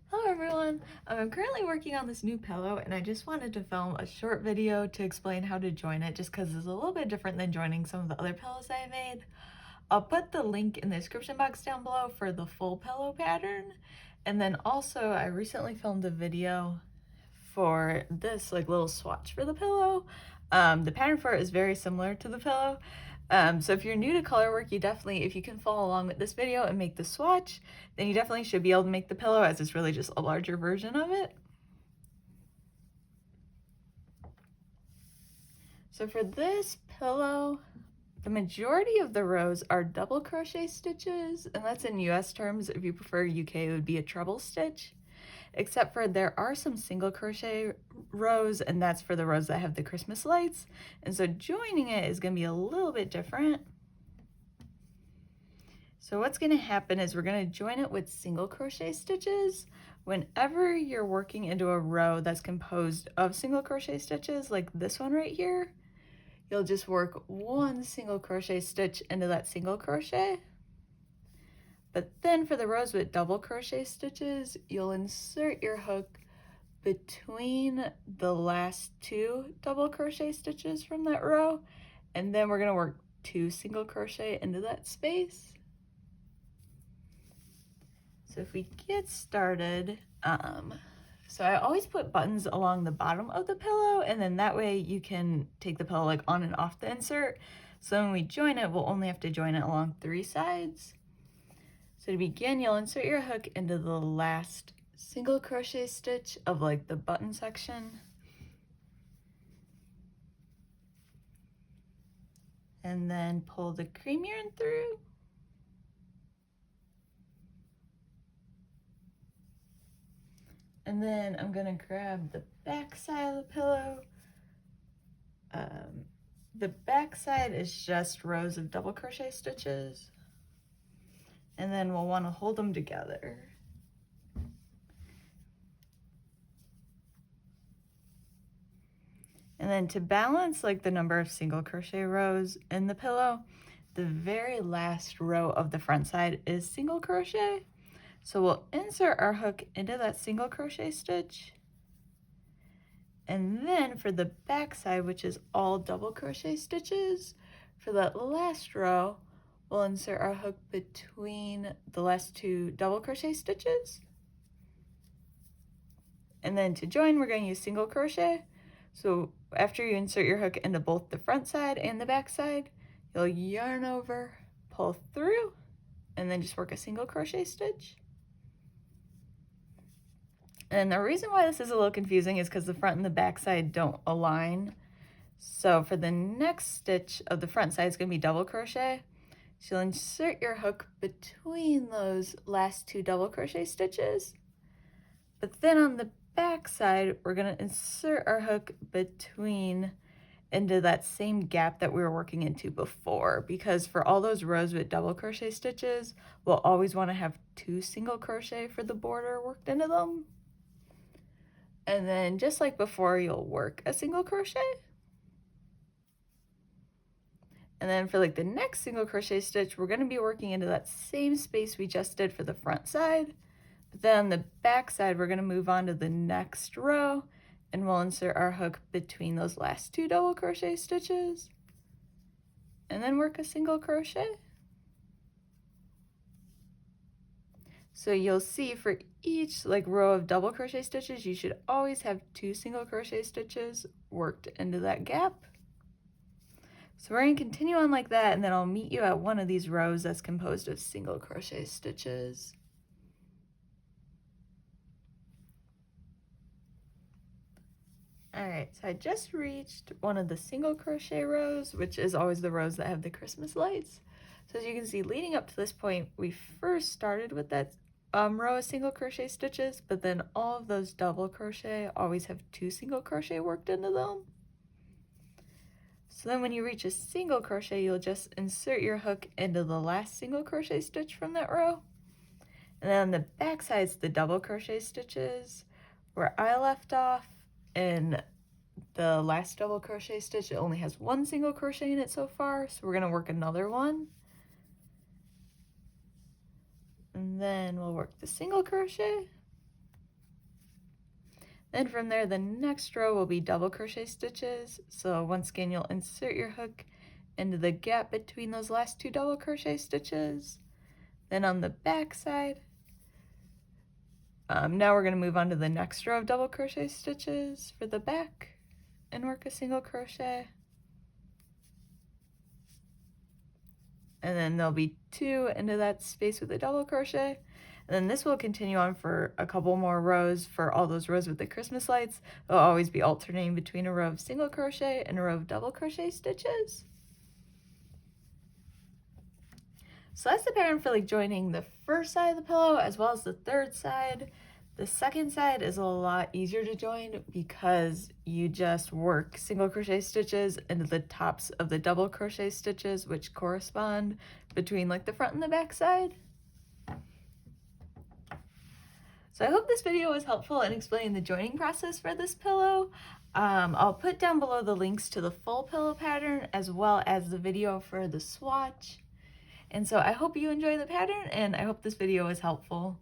Hello everyone! I'm currently working on this new pillow and I just wanted to film a short video to explain how to join it just because it's a little bit different than joining some of the other pillows I made. I'll put the link in the description box down below for the full pillow pattern, and then also I recently filmed a video for this little swatch for the pillow. The pattern for it is very similar to the pillow. So if you're new to color work, you definitely, if you can follow along with this video and make the swatch, then you definitely should be able to make the pillow, as it's really just a larger version of it. So for this pillow, the majority of the rows are double crochet stitches, and that's in US terms. If you prefer UK, it would be a treble stitch. Except for there are some single crochet rows, and that's for the rows that have the Christmas lights. And so joining it is going to be a little bit different. So what's going to happen is we're going to join it with single crochet stitches. Whenever you're working into a row that's composed of single crochet stitches, like this one right here, you'll just work one single crochet stitch into that single crochet. But then for the rows with double crochet stitches, you'll insert your hook between the last two double crochet stitches from that row, and then we're going to work two single crochet into that space. So if we get started, so I always put buttons along the bottom of the pillow, and then that way you can take the pillow like on and off the insert. So when we join it, we'll only have to join it along three sides. So to begin, you'll insert your hook into the last single crochet stitch of like the button section. And then pull the cream yarn through. And then I'm gonna grab the back side of the pillow. The back side is just rows of double crochet stitches. And then we'll want to hold them together. And then to balance like the number of single crochet rows in the pillow, the very last row of the front side is single crochet. So we'll insert our hook into that single crochet stitch. And then for the back side, which is all double crochet stitches, for that last row, we'll insert our hook between the last two double crochet stitches. And then to join, we're going to use single crochet. So after you insert your hook into both the front side and the back side, you'll yarn over, pull through, and then just work a single crochet stitch. And the reason why this is a little confusing is because the front and the back side don't align. So for the next stitch of the front side, it's going to be double crochet. So you'll insert your hook between those last two double crochet stitches. But then on the back side, we're going to insert our hook into that same gap that we were working into before, because for all those rows with double crochet stitches, we'll always want to have two single crochet for the border worked into them. And then just like before, you'll work a single crochet. And then for like the next single crochet stitch, we're going to be working into that same space we just did for the front side. But then on the back side, we're going to move on to the next row, and we'll insert our hook between those last two double crochet stitches, and then work a single crochet. So you'll see for each row of double crochet stitches, you should always have two single crochet stitches worked into that gap. So we're going to continue on like that, and then I'll meet you at one of these rows that's composed of single crochet stitches. All right, so I just reached one of the single crochet rows, which is always the rows that have the Christmas lights. So as you can see, leading up to this point, we first started with that row of single crochet stitches, but then all of those double crochet always have two single crochet worked into them. So then when you reach a single crochet, you'll just insert your hook into the last single crochet stitch from that row. And then on the back side's the double crochet stitches where I left off. In the last double crochet stitch, it only has one single crochet in it so far, so we're going to work another one. And then we'll work the single crochet. Then from there, the next row will be double crochet stitches. So once again, you'll insert your hook into the gap between those last 2 double crochet stitches. Then on the back side, now we're going to move on to the next row of double crochet stitches for the back and work a single crochet. And then there'll be 2 into that space with a double crochet. And then this will continue on for a couple more rows for all those rows with the Christmas lights. They'll always be alternating between a row of single crochet and a row of double crochet stitches. So that's the pattern for like joining the first side of the pillow as well as the third side. The second side is a lot easier to join because you just work single crochet stitches into the tops of the double crochet stitches, which correspond between like the front and the back side. So I hope this video was helpful in explaining the joining process for this pillow. I'll put down below the links to the full pillow pattern as well as the video for the swatch. And so I hope you enjoy the pattern, and I hope this video was helpful.